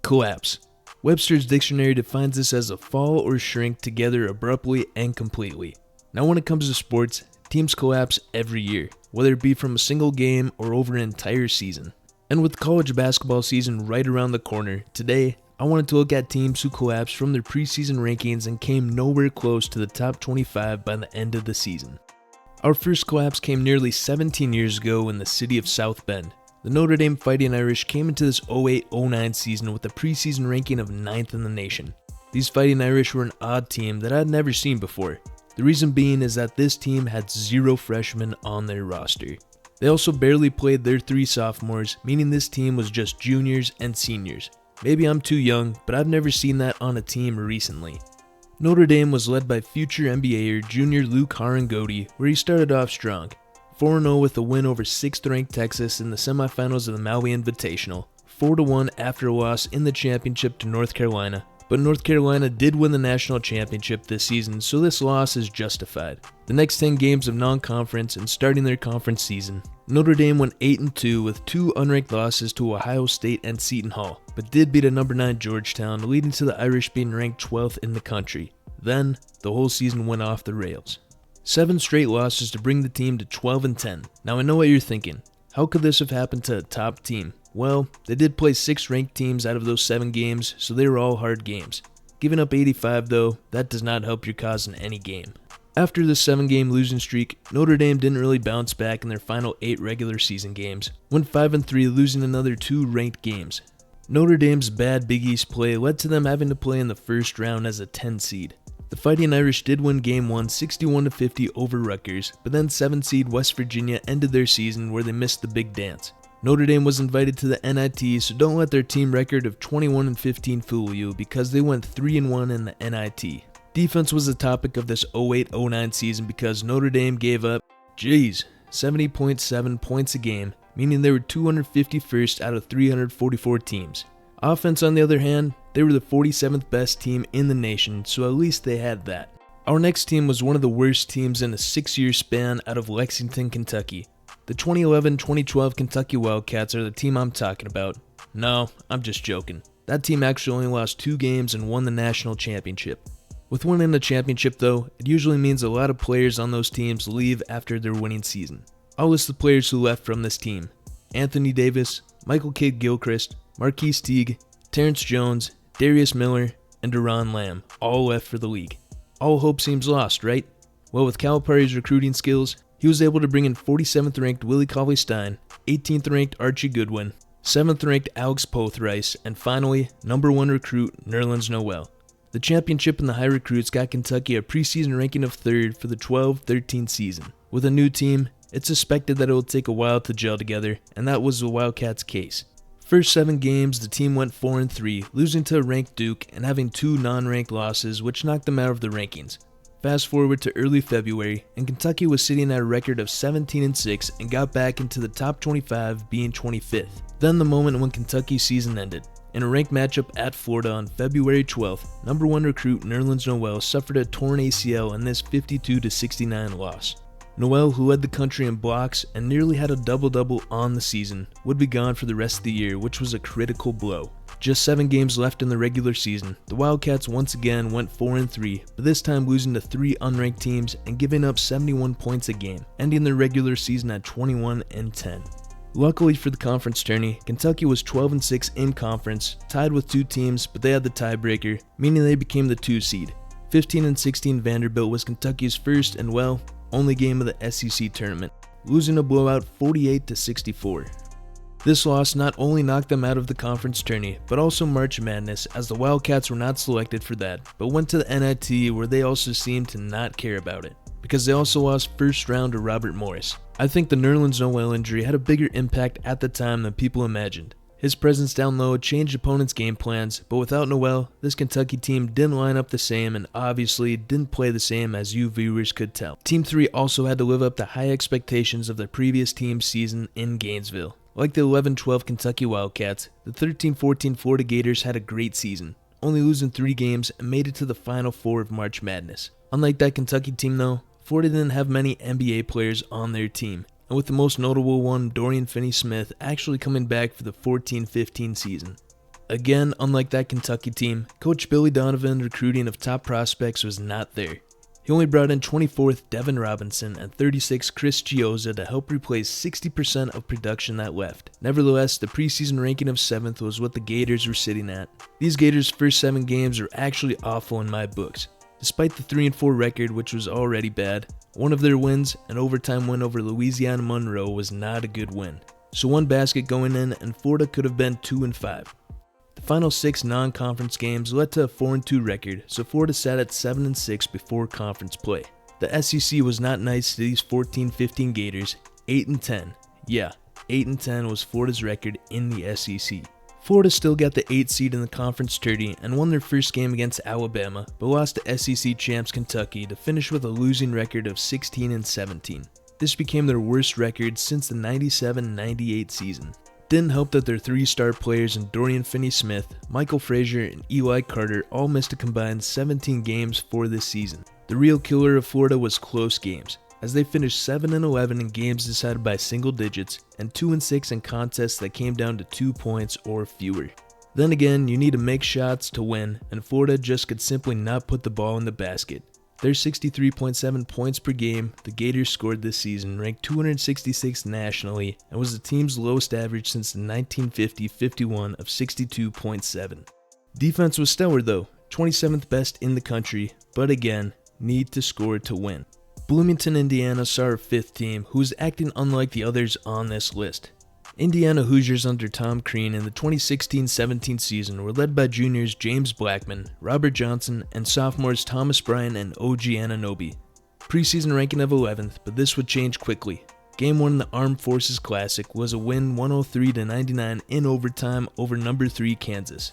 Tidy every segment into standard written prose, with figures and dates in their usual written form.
Collapse. Webster's dictionary defines this as a fall or shrink together abruptly and completely. Now when it comes to sports, teams collapse every year, whether it be from a single game or over an entire season. And with college basketball season right around the corner, today I wanted to look at teams who collapsed from their preseason rankings and came nowhere close to the top 25 by the end of the season. Our first collapse came nearly 17 years ago in the city of South Bend. The Notre Dame Fighting Irish came into this 08-09 season with a preseason ranking of 9th in the nation. These Fighting Irish were an odd team that I had never seen before. The reason being is that this team had 0 freshmen on their roster. They also barely played their 3 sophomores, meaning this team was just juniors and seniors. Maybe I'm too young, but I've never seen that on a team recently. Notre Dame was led by future NBAer junior Luke Harangody, where he started off strong. 4-0 with a win over 6th-ranked Texas in the semifinals of the Maui Invitational, 4-1 after a loss in the championship to North Carolina. But North Carolina did win the national championship this season, so this loss is justified. The next 10 games of non-conference and starting their conference season, Notre Dame went 8-2 with 2 unranked losses to Ohio State and Seton Hall, but did beat a number 9 Georgetown, leading to the Irish being ranked 12th in the country. Then, the whole season went off the rails. 7 straight losses to bring the team to 12-10. Now I know what you're thinking. How could this have happened to a top team? Well, they did play 6 ranked teams out of those 7 games, so they were all hard games. Giving up 85 though, that does not help your cause in any game. After the 7-game losing streak, Notre Dame didn't really bounce back in their final 8 regular season games, went 5-3 losing another 2 ranked games. Notre Dame's bad Big East play led to them having to play in the first round as a 10 seed. The Fighting Irish did win Game 1 61-50 over Rutgers, but then 7 seed West Virginia ended their season where they missed the big dance. Notre Dame was invited to the NIT, so don't let their team record of 21-15 fool you because they went 3-1 in the NIT. Defense was the topic of this 08-09 season because Notre Dame gave up, 70.7 points a game, meaning they were 251st out of 344 teams. Offense, on the other hand, they were the 47th best team in the nation, so at least they had that. Our next team was one of the worst teams in a 6-year span out of Lexington, Kentucky. The 2011-2012 Kentucky Wildcats are the team I'm talking about. No, I'm just joking. That team actually only lost 2 games and won the national championship. With winning the championship though, it usually means a lot of players on those teams leave after their winning season. I'll list the players who left from this team. Anthony Davis, Michael Kidd-Gilchrist, Marquise Teague, Terrence Jones, Darius Miller, and Deron Lamb all left for the league. All hope seems lost, right? Well, with Calipari's recruiting skills, he was able to bring in 47th ranked Willie Cauley-Stein, 18th ranked Archie Goodwin, 7th ranked Alex Pothrice, and finally, number 1 recruit Nerlens Noel. The championship and the high recruits got Kentucky a preseason ranking of 3rd for the 12-13 season. With a new team, it's suspected that it will take a while to gel together, and that was the Wildcats' case. First 7 games, the team went 4-3, losing to a ranked Duke and having 2 non-ranked losses, which knocked them out of the rankings. Fast forward to early February, and Kentucky was sitting at a record of 17-6 and got back into the top 25, being 25th. Then the moment when Kentucky's season ended. In a ranked matchup at Florida on February 12th, number 1 recruit Nerlens Noel suffered a torn ACL in this 52-69 loss. Noel, who led the country in blocks and nearly had a double-double on the season, would be gone for the rest of the year, which was a critical blow. Just 7 games left in the regular season, the Wildcats once again went 4-3, but this time losing to 3 unranked teams and giving up 71 points a game, ending their regular season at 21-10. Luckily for the conference tourney, Kentucky was 12-6 in conference, tied with 2 teams, but they had the tiebreaker, meaning they became the 2 seed. 15-16 Vanderbilt was Kentucky's first and, well, only game of the SEC tournament, losing a blowout 48-64. This loss not only knocked them out of the conference tourney, but also March Madness, as the Wildcats were not selected for that, but went to the NIT where they also seemed to not care about it, because they also lost first round to Robert Morris. I think the Nerlens Noel injury had a bigger impact at the time than people imagined. His presence down low changed opponents' game plans, but without Noel, this Kentucky team didn't line up the same and obviously didn't play the same as you viewers could tell. Team 3 also had to live up to high expectations of their previous team's season in Gainesville. Like the 11-12 Kentucky Wildcats, the 13-14 Florida Gators had a great season, only losing 3 games and made it to the Final Four of March Madness. Unlike that Kentucky team though, Florida didn't have many NBA players on their team, and with the most notable one, Dorian Finney-Smith, actually coming back for the 14-15 season. Again, unlike that Kentucky team, Coach Billy Donovan's recruiting of top prospects was not there. He only brought in 24th Devin Robinson and 36th Chris Chiozza to help replace 60% of production that left. Nevertheless, the preseason ranking of 7th was what the Gators were sitting at. These Gators' first 7 games are actually awful in my books. Despite the 3-4 record, which was already bad, one of their wins, an overtime win over Louisiana Monroe, was not a good win. So one basket going in, and Florida could have been 2-5. The final 6 non-conference games led to a 4-2 record, so Florida sat at 7-6 before conference play. The SEC was not nice to these 14-15 Gators. 8-10. Yeah, 8-10 was Florida's record in the SEC. Florida still got the 8th seed in the conference tourney and won their first game against Alabama, but lost to SEC champs Kentucky to finish with a losing record of 16-17. This became their worst record since the 97-98 season. Didn't help that their 3-star players in Dorian Finney-Smith, Michael Frazier, and Eli Carter all missed a combined 17 games for this season. The real killer of Florida was close games, as they finished 7-11 in games decided by single digits and 2-6 in contests that came down to 2 points or fewer. Then again, you need to make shots to win, and Florida just could simply not put the ball in the basket. Their 63.7 points per game the Gators scored this season ranked 266th nationally and was the team's lowest average since the 1950-51 of 62.7. Defense was stellar though, 27th best in the country, but again, need to score to win. Bloomington, Indiana saw our 5th team, who was acting unlike the others on this list. Indiana Hoosiers under Tom Crean in the 2016-17 season were led by juniors James Blackman, Robert Johnson, and sophomores Thomas Bryan and OG Anunoby. Preseason ranking of 11th, but this would change quickly. Game 1 in the Armed Forces Classic was a win 103-99 in overtime over number 3 Kansas.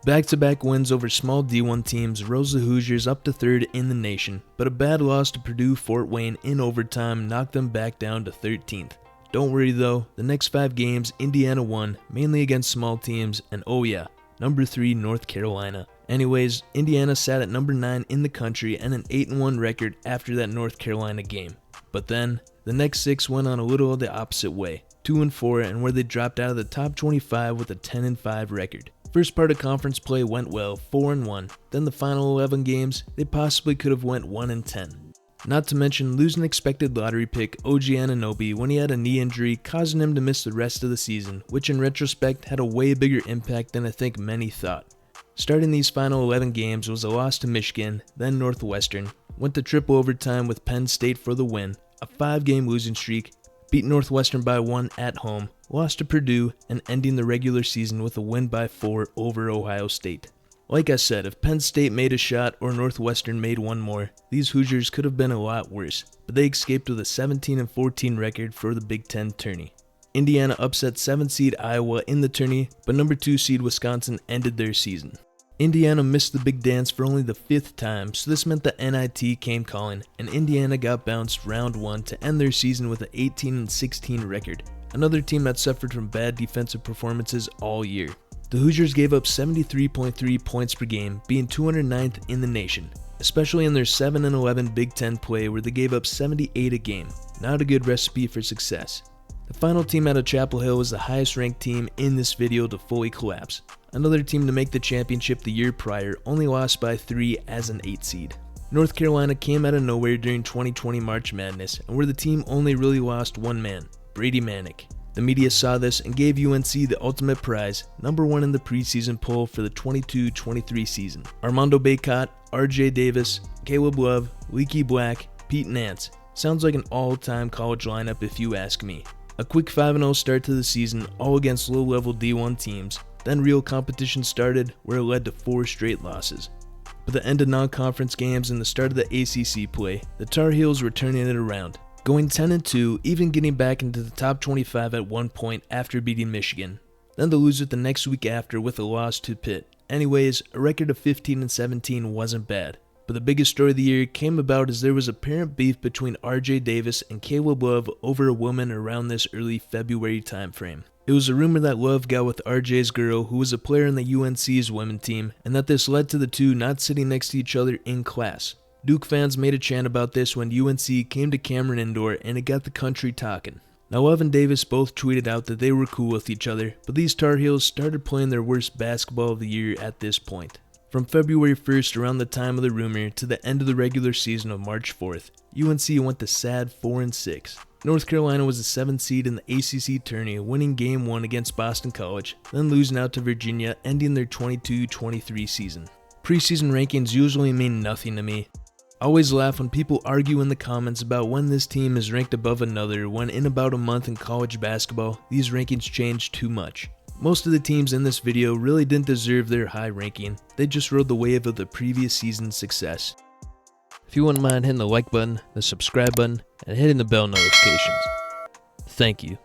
Back-to-back wins over small D1 teams rose the Hoosiers up to 3rd in the nation, but a bad loss to Purdue Fort Wayne in overtime knocked them back down to 13th. Don't worry though, the next 5 games Indiana won, mainly against small teams, and oh yeah, number 3 North Carolina. Anyways, Indiana sat at number 9 in the country and an 8-1 record after that North Carolina game. But then, the next 6 went on a little of the opposite way, 2-4, and where they dropped out of the top 25 with a 10-5 record. First part of conference play went well, 4-1, then the final 11 games, they possibly could have went 1-10. Not to mention losing expected lottery pick OG Anunoby when he had a knee injury causing him to miss the rest of the season, which in retrospect had a way bigger impact than I think many thought. Starting these final 11 games was a loss to Michigan, then Northwestern, went to triple overtime with Penn State for the win, a 5-game losing streak, beat Northwestern by 1 at home, lost to Purdue, and ending the regular season with a win by 4 over Ohio State. Like I said, if Penn State made a shot or Northwestern made one more, these Hoosiers could have been a lot worse, but they escaped with a 17-14 record for the Big Ten tourney. Indiana upset 7th seed Iowa in the tourney, but number 2 seed Wisconsin ended their season. Indiana missed the big dance for only the 5th time, so this meant that NIT came calling, and Indiana got bounced round 1 to end their season with an 18-16 record, another team that suffered from bad defensive performances all year. The Hoosiers gave up 73.3 points per game, being 209th in the nation, especially in their 7-11 Big Ten play where they gave up 78 a game. Not a good recipe for success. The final team out of Chapel Hill was the highest ranked team in this video to fully collapse. Another team to make the championship the year prior only lost by 3 as an 8 seed. North Carolina came out of nowhere during 2020 March Madness and where the team only really lost one man, Brady Manick. The media saw this and gave UNC the ultimate prize, number 1 in the preseason poll for the 22-23 season. Armando Bacot, RJ Davis, Caleb Love, Leaky Black, Pete Nance. Sounds like an all-time college lineup if you ask me. A quick 5-0 start to the season, all against low-level D1 teams. Then real competition started, where it led to 4 straight losses. By the end of non-conference games and the start of the ACC play, the Tar Heels were turning it around, going 10-2, even getting back into the top 25 at one point after beating Michigan. Then to lose it the next week after with a loss to Pitt. Anyways, a record of 15-17 wasn't bad. But the biggest story of the year came about as there was apparent beef between RJ Davis and Caleb Love over a woman around this early February timeframe. It was a rumor that Love got with RJ's girl, who was a player in the UNC's women team, and that this led to the two not sitting next to each other in class. Duke fans made a chant about this when UNC came to Cameron Indoor, and it got the country talking. Now Love and Davis both tweeted out that they were cool with each other, but these Tar Heels started playing their worst basketball of the year at this point. From February 1st, around the time of the rumor, to the end of the regular season of March 4th, UNC went to sad 4-6. North Carolina was the 7th seed in the ACC tourney, winning Game 1 against Boston College, then losing out to Virginia, ending their 22-23 season. Preseason rankings usually mean nothing to me. I always laugh when people argue in the comments about when this team is ranked above another, when in about a month in college basketball, these rankings change too much. Most of the teams in this video really didn't deserve their high ranking, they just rode the wave of the previous season's success. If you wouldn't mind hitting the like button, the subscribe button, and hitting the bell notifications. Thank you.